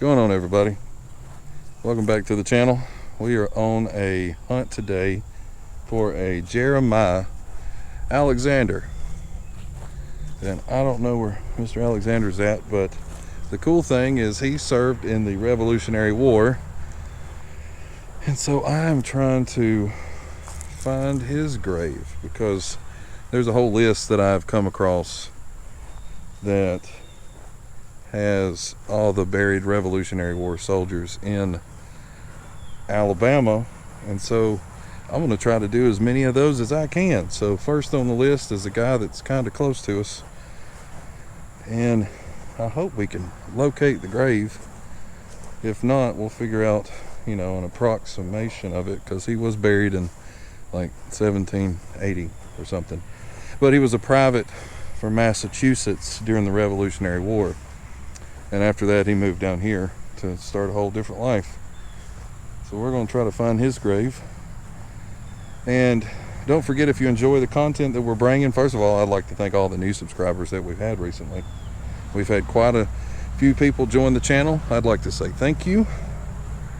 going on, everybody? Welcome back to the channel. We are on a hunt today for a Jeremiah Alexander, and I don't know where Mr. Alexander's at, but the cool thing is he served in the Revolutionary War, and so I am trying to find his grave because there's a whole list that I've come across that has all the buried Revolutionary War soldiers in Alabama, and so I'm going to try to do as many of those as I can. So first on the list is a guy that's kind of close to us, and I hope we can locate the grave. If not, we'll figure out, you know, an approximation of it, because he was buried in like 1780 or something. But he was a private for Massachusetts during the Revolutionary War, and after that he moved down here to start a whole different life. So we're going to try to find his grave. And don't forget, if you enjoy the content that we're bringing, first of all, I'd like to thank all the new subscribers that we've had recently. We've had quite a few people join the channel. I'd like to say thank you.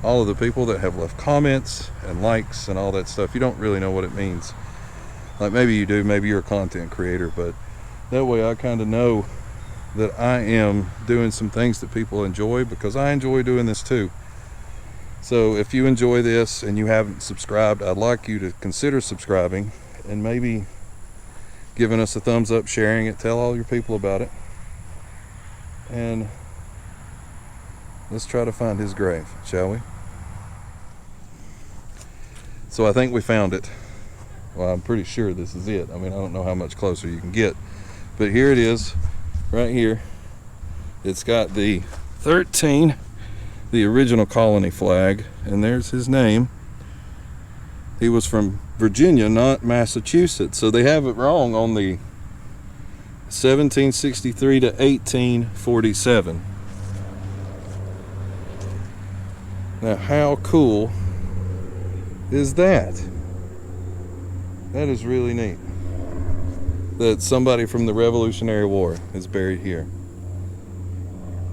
All of the people that have left comments and likes and all that stuff. You don't really know what it means. Like, maybe you do, maybe you're a content creator, but that way I kind of know that I am doing some things that people enjoy, because I enjoy doing this too. So if you enjoy this and you haven't subscribed, I'd like you to consider subscribing and maybe giving us a thumbs up, sharing it, tell all your people about it. And let's try to find his grave, shall we? So I think we found it. Well, I'm pretty sure this is it. I mean, I don't know how much closer you can get, but here it is, right here. It's got the 13, the original colony flag, and there's his name. He was from Virginia, not Massachusetts, so they have it wrong on the 1763 to 1847. Now, how cool is that? That is really neat that somebody from the Revolutionary War is buried here.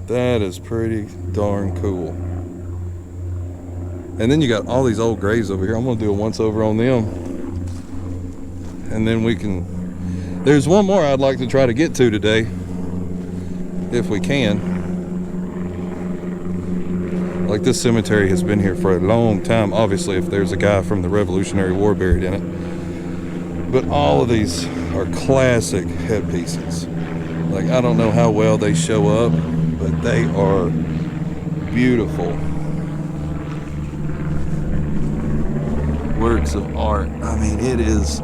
That is pretty darn cool. And then you got all these old graves over here. I'm going to do a once over on them, and then we can, there's one more I'd like to try to get to today if we can. Like, this cemetery has been here for a long time, obviously, if there's a guy from the Revolutionary War buried in it. But all of these are classic headpieces. Like, I don't know how well they show up, but they are beautiful works of art. I mean, it is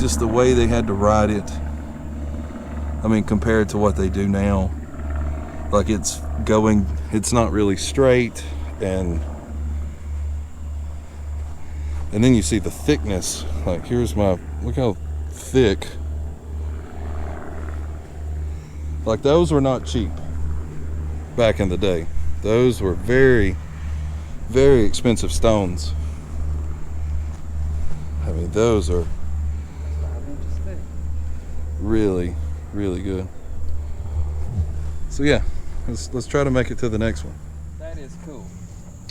just the way they had to write it. I mean, compared to what they do now, like, it's not really straight, and then you see the thickness. Like, here's look how thick. Like, those were not cheap back in the day. Those were very, very expensive stones. I mean, those are really, really good. So yeah, let's try to make it to the next one. That is cool.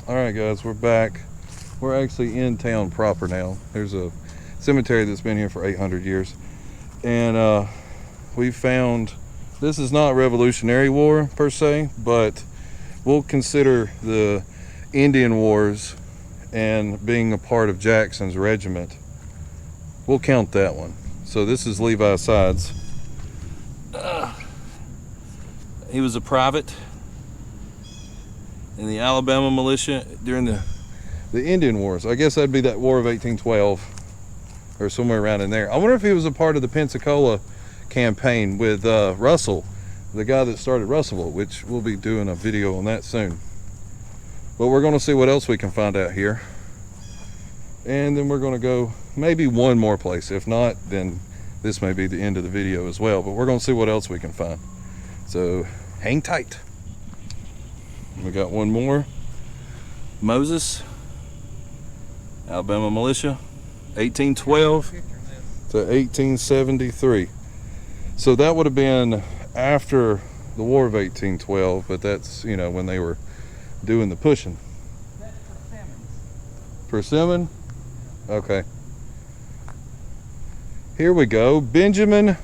All right, guys, we're back. We're actually in town proper now. There's a cemetery that's been here for 800 years, and we found, this is not Revolutionary War per se, but we'll consider the Indian Wars and being a part of Jackson's regiment. We'll count that one. So this is Levi Sides. He was a private in the Alabama militia during the Indian Wars. I guess that'd be that War of 1812 or somewhere around in there. I wonder if he was a part of the Pensacola campaign with Russell, the guy that started Russellville, which we'll be doing a video on that soon. But we're going to see what else we can find out here, and then we're going to go maybe one more place. If not, then this may be the end of the video as well, but we're going to see what else we can find. So hang tight. We got one more. Moses, Alabama militia, 1812 to 1873. So that would have been after the War of 1812, but that's, you know, when they were doing the pushing. That's persimmons. Persimmon? Okay. Here we go. Benjamin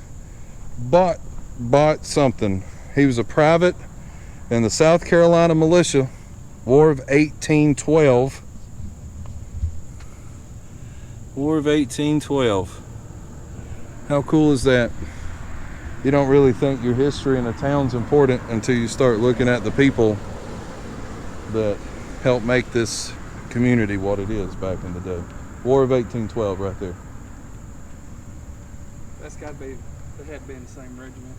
bought something. He was a private in the South Carolina militia, War of 1812. War of 1812. How cool is that? You don't really think your history in a town's important until you start looking at the people that helped make this community what it is back in the day. War of 1812 right there. That's got to be, they had to be in the same regiment.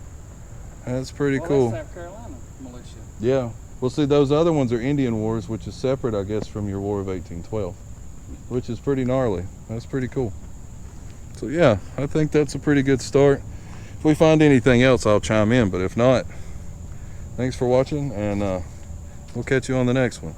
That's pretty Well, cool. that's South Carolina militia. Yeah. Well, see, those other ones are Indian Wars, which is separate, I guess, from your War of 1812, which is pretty gnarly. That's pretty cool. So, yeah, I think that's a pretty good start. If we find anything else, I'll chime in, but if not, thanks for watching, and we'll catch you on the next one.